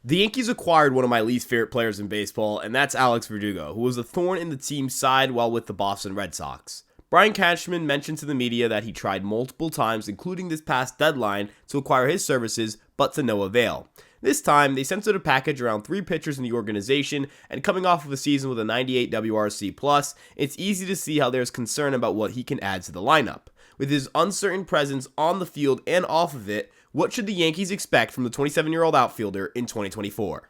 The Yankees acquired one of my least favorite players in baseball, and that's Alex Verdugo, who was a thorn in the team's side while with the Boston Red Sox. Brian Cashman mentioned to the media that he tried multiple times, including this past deadline, to acquire his services, but to no avail. This time, they censored a package around 3 pitchers in the organization, and coming off of a season with a 98 WRC+, it's easy to see how there's concern about what he can add to the lineup. With his uncertain presence on the field and off of it, what should the Yankees expect from the 27-year-old outfielder in 2024?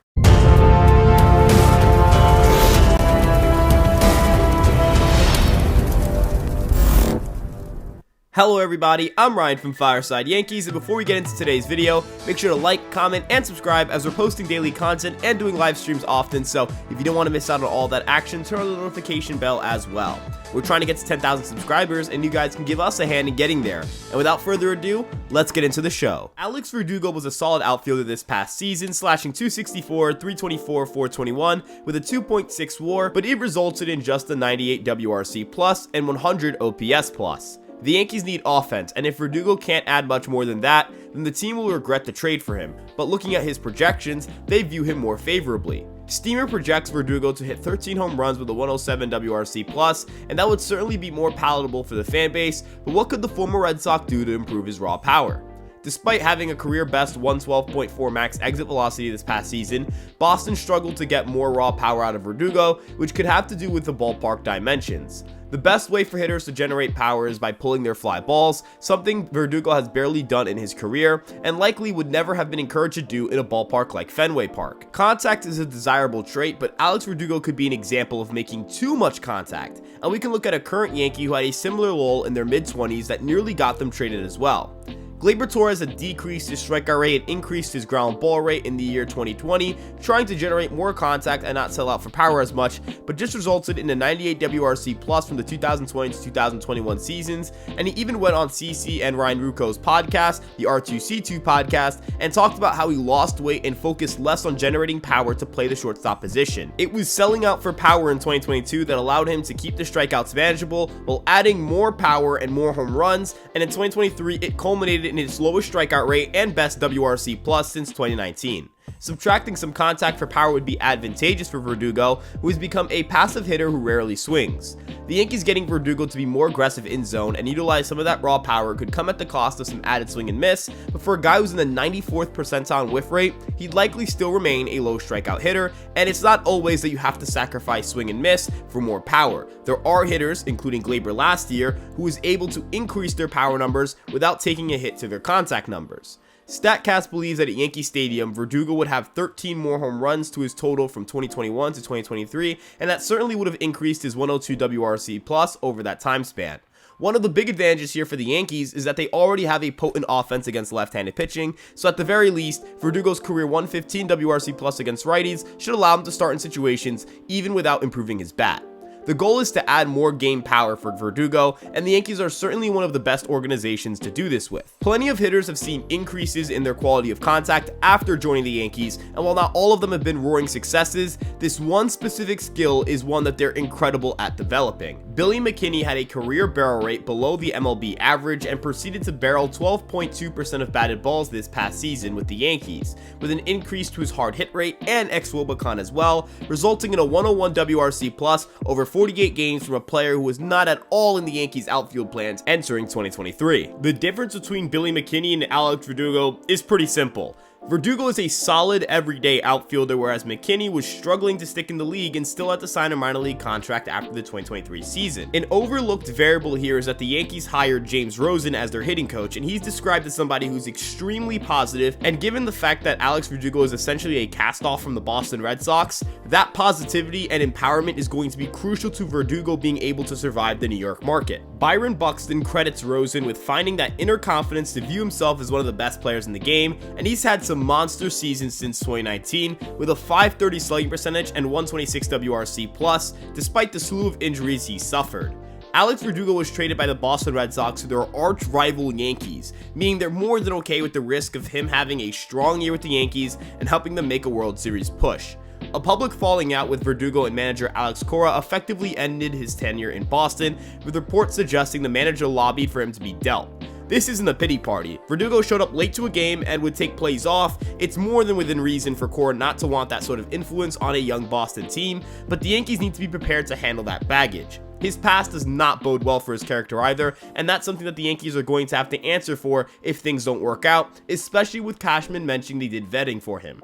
Hello everybody, I'm Ryan from Fireside Yankees, and before we get into today's video, make sure to like, comment, and subscribe as we're posting daily content and doing live streams often, so if you don't want to miss out on all that action, turn on the notification bell as well. We're trying to get to 10,000 subscribers, and you guys can give us a hand in getting there. And without further ado, let's get into the show. Alex Verdugo was a solid outfielder this past season, slashing .264, .324, .421 with a 2.6 WAR, but it resulted in just a 98 WRC+ and 100 OPS+. The Yankees need offense, and if Verdugo can't add much more than that, then the team will regret the trade for him, but looking at his projections, they view him more favorably. Steamer projects Verdugo to hit 13 home runs with a 107 WRC+, and that would certainly be more palatable for the fan base, but what could the former Red Sox do to improve his raw power? Despite having a career-best 112.4 max exit velocity this past season, Boston struggled to get more raw power out of Verdugo, which could have to do with the ballpark dimensions. The best way for hitters to generate power is by pulling their fly balls, something Verdugo has barely done in his career, and likely would never have been encouraged to do in a ballpark like Fenway Park. Contact is a desirable trait, but Alex Verdugo could be an example of making too much contact, and we can look at a current Yankee who had a similar lull in their mid-20s that nearly got them traded as well. Gleyber Torres had decreased his strikeout rate and increased his ground ball rate in the year 2020, trying to generate more contact and not sell out for power as much, but just resulted in a 98 WRC+ from the 2020 to 2021 seasons, and he even went on CC and Ryan Ruocco's podcast, the R2C2 podcast, and talked about how he lost weight and focused less on generating power to play the shortstop position. It was selling out for power in 2022 that allowed him to keep the strikeouts manageable while adding more power and more home runs, and in 2023 it culminated in its lowest strikeout rate and best WRC+ since 2019. Subtracting some contact for power would be advantageous for Verdugo, who has become a passive hitter who rarely swings. The Yankees getting Verdugo to be more aggressive in zone and utilize some of that raw power could come at the cost of some added swing and miss, but for a guy who's in the 94th percentile in whiff rate, he'd likely still remain a low strikeout hitter, and it's not always that you have to sacrifice swing and miss for more power. There are hitters, including Gleyber last year, who is able to increase their power numbers without taking a hit to their contact numbers. StatCast believes that at Yankee Stadium, Verdugo would have 13 more home runs to his total from 2021 to 2023, and that certainly would have increased his 102 WRC+ over that time span. One of the big advantages here for the Yankees is that they already have a potent offense against left-handed pitching, so at the very least, Verdugo's career 115 WRC+ against righties should allow him to start in situations even without improving his bat. The goal is to add more game power for Verdugo, and the Yankees are certainly one of the best organizations to do this with. Plenty of hitters have seen increases in their quality of contact after joining the Yankees, and while not all of them have been roaring successes, this one specific skill is one that they're incredible at developing. Billy McKinney had a career barrel rate below the MLB average and proceeded to barrel 12.2% of batted balls this past season with the Yankees, with an increase to his hard hit rate and xwOBA as well, resulting in a 101 WRC+ over 48 games from a player who was not at all in the Yankees outfield plans entering 2023. The difference between Billy McKinney and Alex Verdugo is pretty simple. Verdugo is a solid everyday outfielder, whereas McKinney was struggling to stick in the league and still had to sign a minor league contract after the 2023 season. An overlooked variable here is that the Yankees hired James Rosen as their hitting coach, and he's described as somebody who's extremely positive, and given the fact that Alex Verdugo is essentially a cast-off from the Boston Red Sox, that positivity and empowerment is going to be crucial to Verdugo being able to survive the New York market. Byron Buxton credits Rosen with finding that inner confidence to view himself as one of the best players in the game, and he's had some monster seasons since 2019 with a .530 slugging percentage and 126 WRC+, despite the slew of injuries he suffered. Alex Verdugo was traded by the Boston Red Sox to their arch rival Yankees, meaning they're more than okay with the risk of him having a strong year with the Yankees and helping them make a World Series push. A public falling out with Verdugo and manager Alex Cora effectively ended his tenure in Boston, with reports suggesting the manager lobbied for him to be dealt. This isn't a pity party. Verdugo showed up late to a game and would take plays off. It's more than within reason for Cora not to want that sort of influence on a young Boston team, but the Yankees need to be prepared to handle that baggage. His past does not bode well for his character either, and that's something that the Yankees are going to have to answer for if things don't work out, especially with Cashman mentioning they did vetting for him.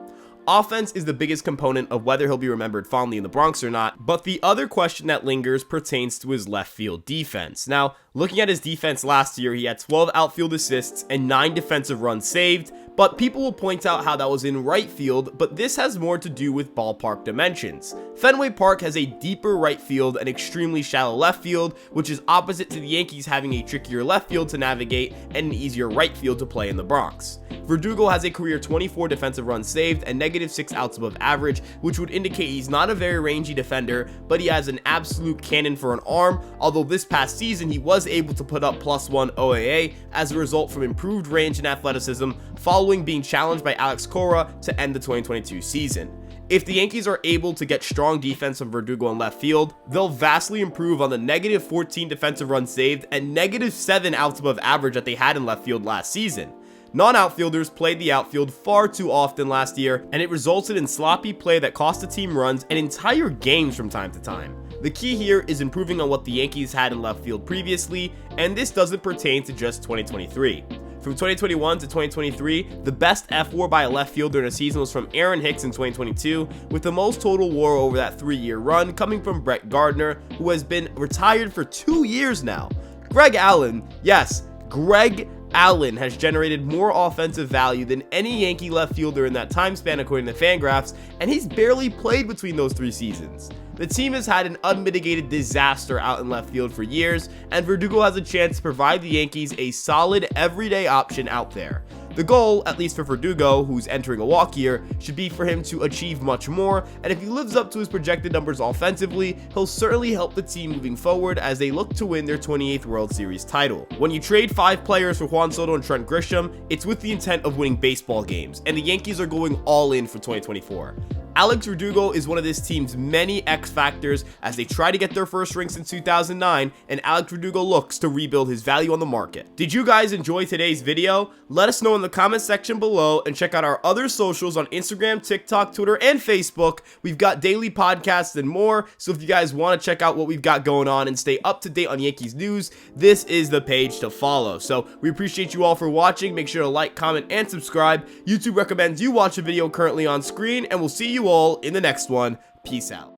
Offense is the biggest component of whether he'll be remembered fondly in the Bronx or not, but the other question that lingers pertains to his left field defense. Now, looking at his defense last year, he had 12 outfield assists and 9 defensive runs saved, but people will point out how that was in right field, but this has more to do with ballpark dimensions. Fenway Park has a deeper right field and extremely shallow left field, which is opposite to the Yankees having a trickier left field to navigate and an easier right field to play in the Bronx. Verdugo has a career 24 defensive runs saved and -6 outs above average, which would indicate he's not a very rangy defender, but he has an absolute cannon for an arm, although this past season he was able to put up +1 OAA as a result from improved range and athleticism following being challenged by Alex Cora to end the 2022 season. If the Yankees are able to get strong defense from Verdugo in left field, they'll vastly improve on the -14 defensive runs saved and -7 outs above average that they had in left field last season. Non-outfielders played the outfield far too often last year, and it resulted in sloppy play that cost the team runs and entire games from time to time. The key here is improving on what the Yankees had in left field previously, and this doesn't pertain to just 2023. From 2021 to 2023, the best F-WAR by a left fielder in a season was from Aaron Hicks in 2022, with the most total WAR over that 3-year run coming from Brett Gardner, who has been retired for 2 years now. Greg Allen, yes, Greg Allen has generated more offensive value than any Yankee left fielder in that time span according to Fangraphs, and he's barely played between those 3 seasons. The team has had an unmitigated disaster out in left field for years, and Verdugo has a chance to provide the Yankees a solid everyday option out there. The goal, at least for Verdugo, who's entering a walk year, should be for him to achieve much more, and if he lives up to his projected numbers offensively, he'll certainly help the team moving forward as they look to win their 28th World Series title. When you trade 5 players for Juan Soto and Trent Grisham, it's with the intent of winning baseball games, and the Yankees are going all in for 2024. Alex Verdugo is one of this team's many X factors as they try to get their first ring since 2009, and Alex Verdugo looks to rebuild his value on the market. Did you guys enjoy today's video? Let us know in the comment section below, and check out our other socials on Instagram, TikTok, Twitter, and Facebook. We've got daily podcasts and more, so if you guys want to check out what we've got going on and stay up to date on Yankees news, this is the page to follow. So we appreciate you all for watching. Make sure to like, comment, and subscribe. YouTube recommends you watch a video currently on screen, and we'll see you all in the next one. Peace out.